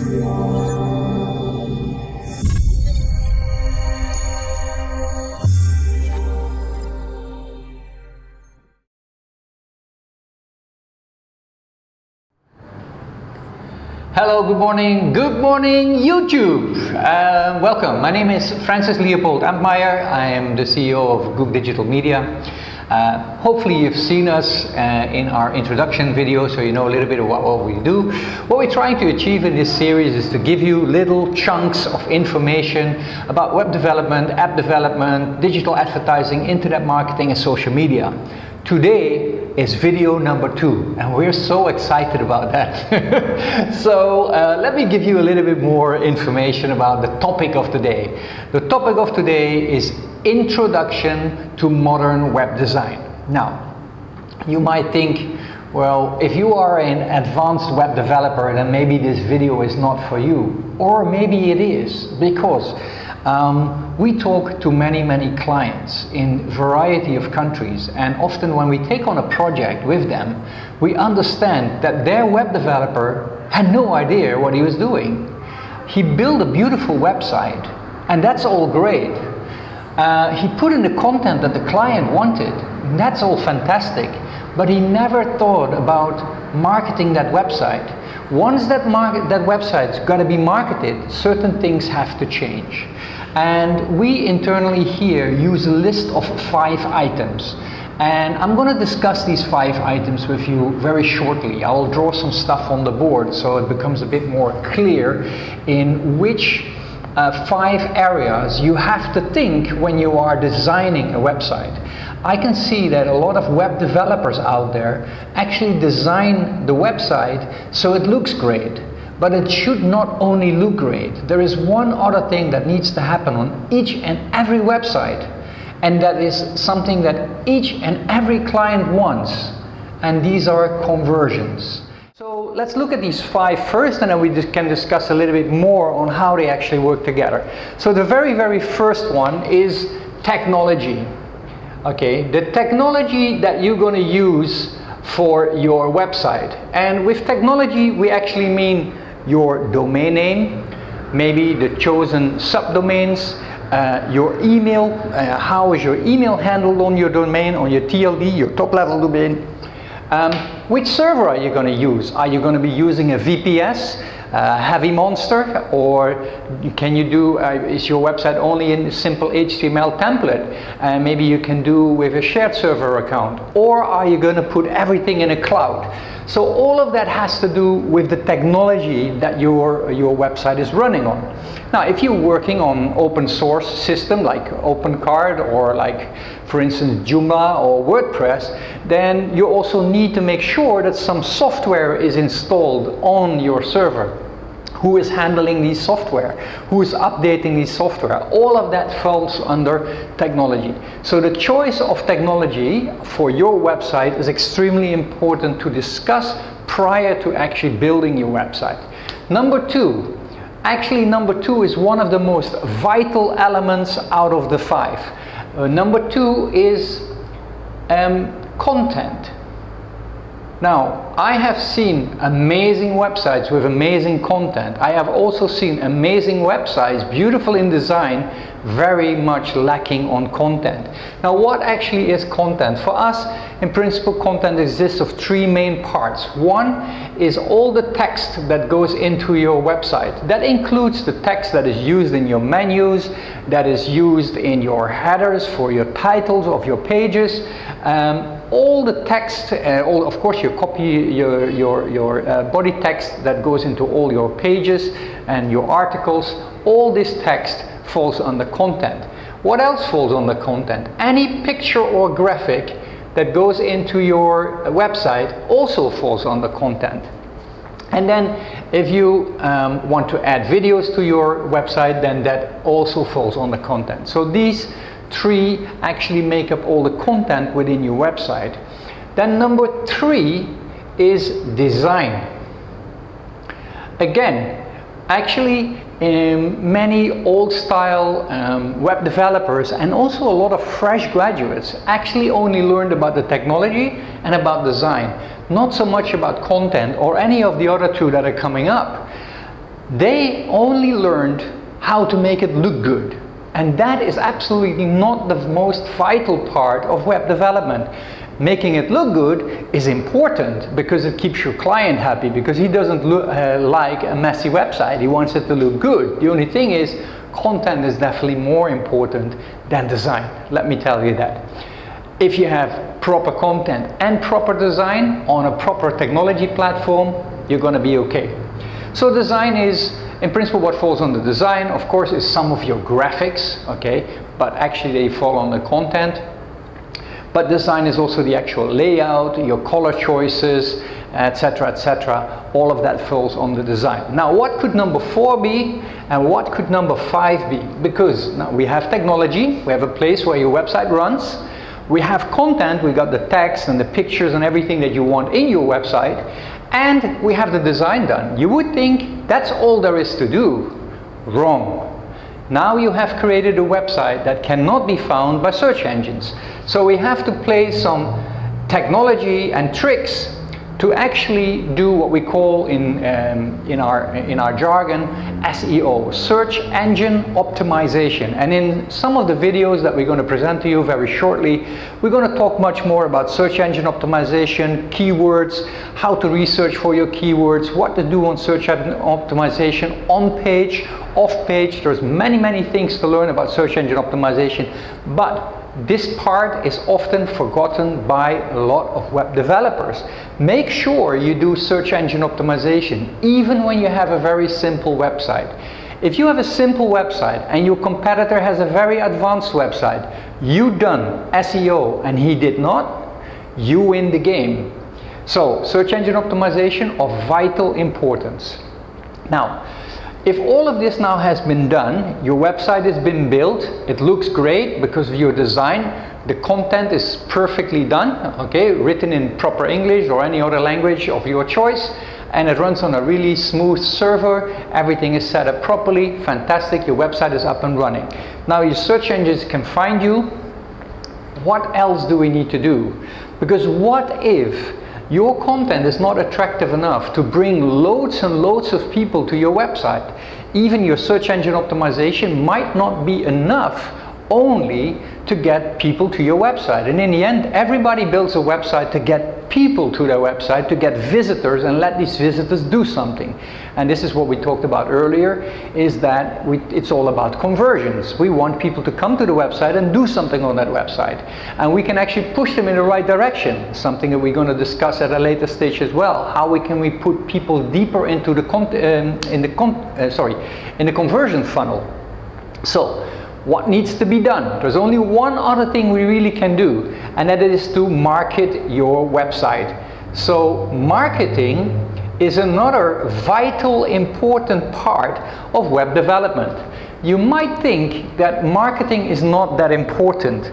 Hello, good morning YouTube. Welcome, my name is Francis Leopold Ampmeyer. I am the CEO of GooG Digital Media. Hopefully you've seen us in our introduction video, so you know a little bit about what we do. What we're trying to achieve in this series is to give you little chunks of information about web development, app development, digital advertising, internet marketing and social media. Today is video number 2 and we're so excited about that. So let me give you a little bit more information about the topic of today. The topic of today is Introduction to Modern Web Design. Now, you might think, well, if you are an advanced web developer, then maybe this video is not for you. Or maybe it is, because we talk to many clients in a variety of countries, and often when we take on a project with them, we understand that their web developer had no idea what he was doing. He built a beautiful website, and that's all great. He put in the content that the client wanted, and that's all fantastic, but he never thought about marketing that website. Once that website's got to be marketed, certain things have to change. And we internally here use a list of 5 items. And I'm going to discuss these 5 items with you very shortly. I'll draw some stuff on the board so it becomes a bit more clear in which 5 areas you have to think when you are designing a website. I can see that a lot of web developers out there actually design the website so it looks great. But it should not only look great. There is one other thing that needs to happen on each and every website, and that is something that each and every client wants, and these are conversions. So let's look at these 5 first, and then we can discuss a little bit more on how they actually work together. So the very first one is technology. Okay, the technology that you're going to use for your website. And with technology we actually mean your domain name, maybe the chosen subdomains, your email, how is your email handled on your domain, on your TLD, your top level domain. Which server are you going to use? Are you going to be using a VPS, Heavy Monster, or can you do, is your website only in a simple HTML template? Maybe you can do with a shared server account, or are you going to put everything in a cloud? So all of that has to do with the technology that your website is running on. Now, if you're working on open source system like OpenCard or like, for instance, Joomla or WordPress, then you also need to make sure that some software is installed on your server. Who is handling these software? Who is updating these software? All of that falls under technology. So the choice of technology for your website is extremely important to discuss prior to actually building your website. Number 2. Actually, number 2 is one of the most vital elements out of the 5. Number 2 is content. Now, I have seen amazing websites with amazing content. I have also seen amazing websites, beautiful in design, very much lacking on content. Now, what actually is content? For us, in principle, content exists of 3 main parts. One is all the text that goes into your website. That includes the text that is used in your menus, that is used in your headers for your titles of your pages. All the text, of course your body text that goes into all your pages and your articles, all this text falls under content. What else falls under content? Any picture or graphic that goes into your website also falls under content. And then if you want to add videos to your website, then that also falls under content. So these 3 actually make up all the content within your website. Then number 3 is design. Again, actually many old style web developers and also a lot of fresh graduates actually only learned about the technology and about design, not so much about content or any of the other 2 that are coming up. They only learned how to make it look good. And that is absolutely not the most vital part of web development. Making it look good is important because it keeps your client happy, because he doesn't like a messy website. He wants it to look good. The only thing is, content is definitely more important than design. Let me tell you that. If you have proper content and proper design on a proper technology platform, you're going to be okay. So design is, in principle, what falls under design, of course, is some of your graphics, okay, but actually they fall on the content. But design is also the actual layout, your color choices, etc., etc. All of that falls on the design. Now, what could number 4 be, and what could number 5 be? Because now we have technology, we have a place where your website runs, we have content, we got the text and the pictures and everything that you want in your website, and we have the design done. You would think that's all there is to do. Wrong. Now you have created a website that cannot be found by search engines. So we have to play some technology and tricks to actually do what we call in our jargon SEO, search engine optimization. And in some of the videos that we're going to present to you very shortly, we're going to talk much more about search engine optimization, keywords, how to research for your keywords, what to do on search engine optimization on page, off page. There's many things to learn about search engine optimization, but this part is often forgotten by a lot of web developers. Make sure you do search engine optimization, even when you have a very simple website. If you have a simple website and your competitor has a very advanced website, you done SEO and he did not, you win the game. So, search engine optimization of vital importance. Now, if all of this now has been done, your website has been built, it looks great because of your design, the content is perfectly done, okay, written in proper English or any other language of your choice, and it runs on a really smooth server, everything is set up properly, fantastic, your website is up and running. Now your search engines can find you. What else do we need to do? Because what if your content is not attractive enough to bring loads and loads of people to your website? Even your search engine optimization might not be enough only to get people to your website. And in the end, everybody builds a website to get people to their website, to get visitors and let these visitors do something. And this is what we talked about earlier, is that it's all about conversions. We want people to come to the website and do something on that website. And we can actually push them in the right direction, something that we're going to discuss at a later stage as well. How can we put people deeper into the conversion funnel. So, what needs to be done? There's only one other thing we really can do, and that is to market your website. So marketing is another vital, important part of web development. You might think that marketing is not that important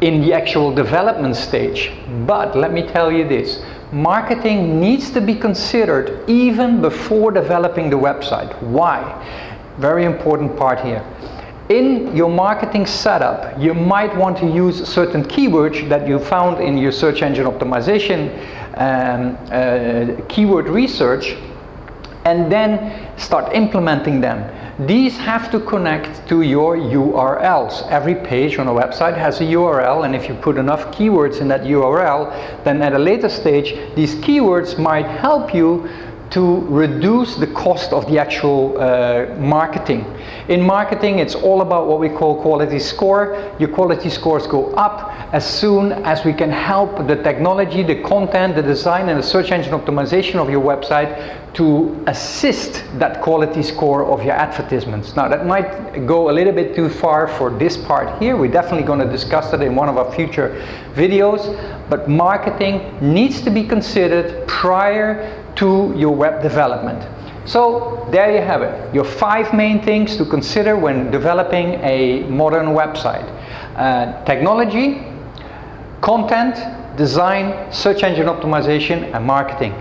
in the actual development stage, but let me tell you this. Marketing needs to be considered even before developing the website. Why? Very important part here. In your marketing setup, you might want to use certain keywords that you found in your search engine optimization keyword research, and then start implementing them. These have to connect to your URLs. Every page on a website has a URL, and if you put enough keywords in that URL, then at a later stage, these keywords might help you to reduce the cost of the actual marketing. In marketing, it's all about what we call quality score. Your quality scores go up as soon as we can help the technology, the content, the design, and the search engine optimization of your website to assist that quality score of your advertisements. Now, that might go a little bit too far for this part here. We're definitely going to discuss that in one of our future videos, but marketing needs to be considered prior to your web development. So there you have it, your 5 main things to consider when developing a modern website. Technology, content, design, search engine optimization, and marketing.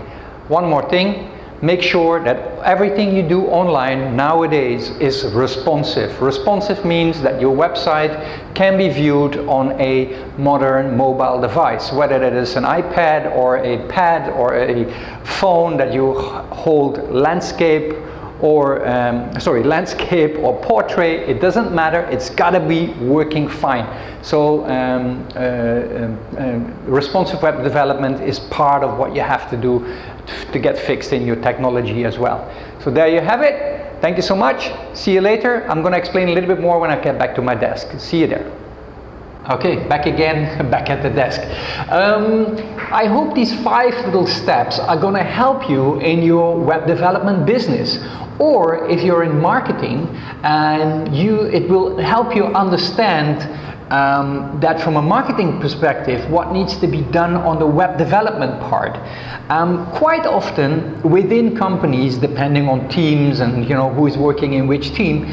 One more thing, make sure that everything you do online nowadays is responsive. Responsive means that your website can be viewed on a modern mobile device, whether that is an iPad or a pad or a phone that you hold landscape or landscape or portrait, it doesn't matter, it's got to be working fine. So responsive web development is part of what you have to do to get fixed in your technology as well. So there you have it. Thank you so much. See you later. I'm going to explain a little bit more when I get back to my desk. See you there. Okay, back again, back at the desk. I hope these 5 little steps are going to help you in your web development business. Or if you're in marketing, and it will help you understand that from a marketing perspective, what needs to be done on the web development part. Quite often within companies, depending on teams and who is working in which team,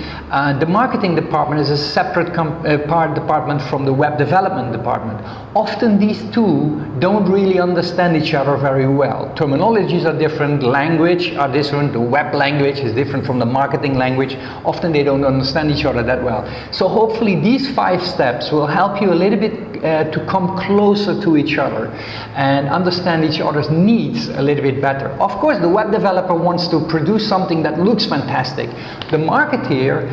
the marketing department is a separate department from the web development department. Often these two don't really understand each other very well. Terminologies are different, language are different, the web language is different from the marketing language. Often they don't understand each other that well. So hopefully these 5 steps will help you a little bit to come closer to each other and understand each other's needs a little bit better. Of course, the web developer wants to produce something that looks fantastic. The marketeer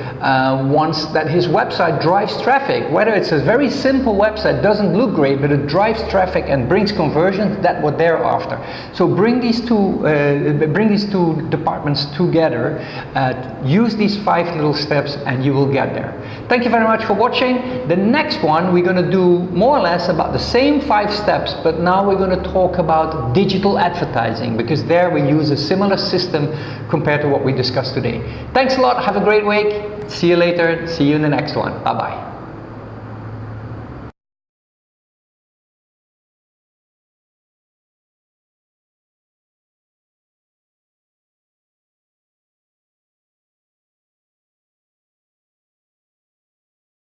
wants that his website drives traffic. Whether it's a very simple website, doesn't look great, but it drives traffic and brings conversions, that's what they're after. So bring these two departments together, use these 5 little steps, and you will get there. Thank you very much for watching. The next one we're going to do more or less about the same 5 steps, but now we're going to talk about digital advertising, because there we use a similar system compared to what we discussed today. Thanks a lot. Have a great week. See you later. See you in the next one. Bye bye.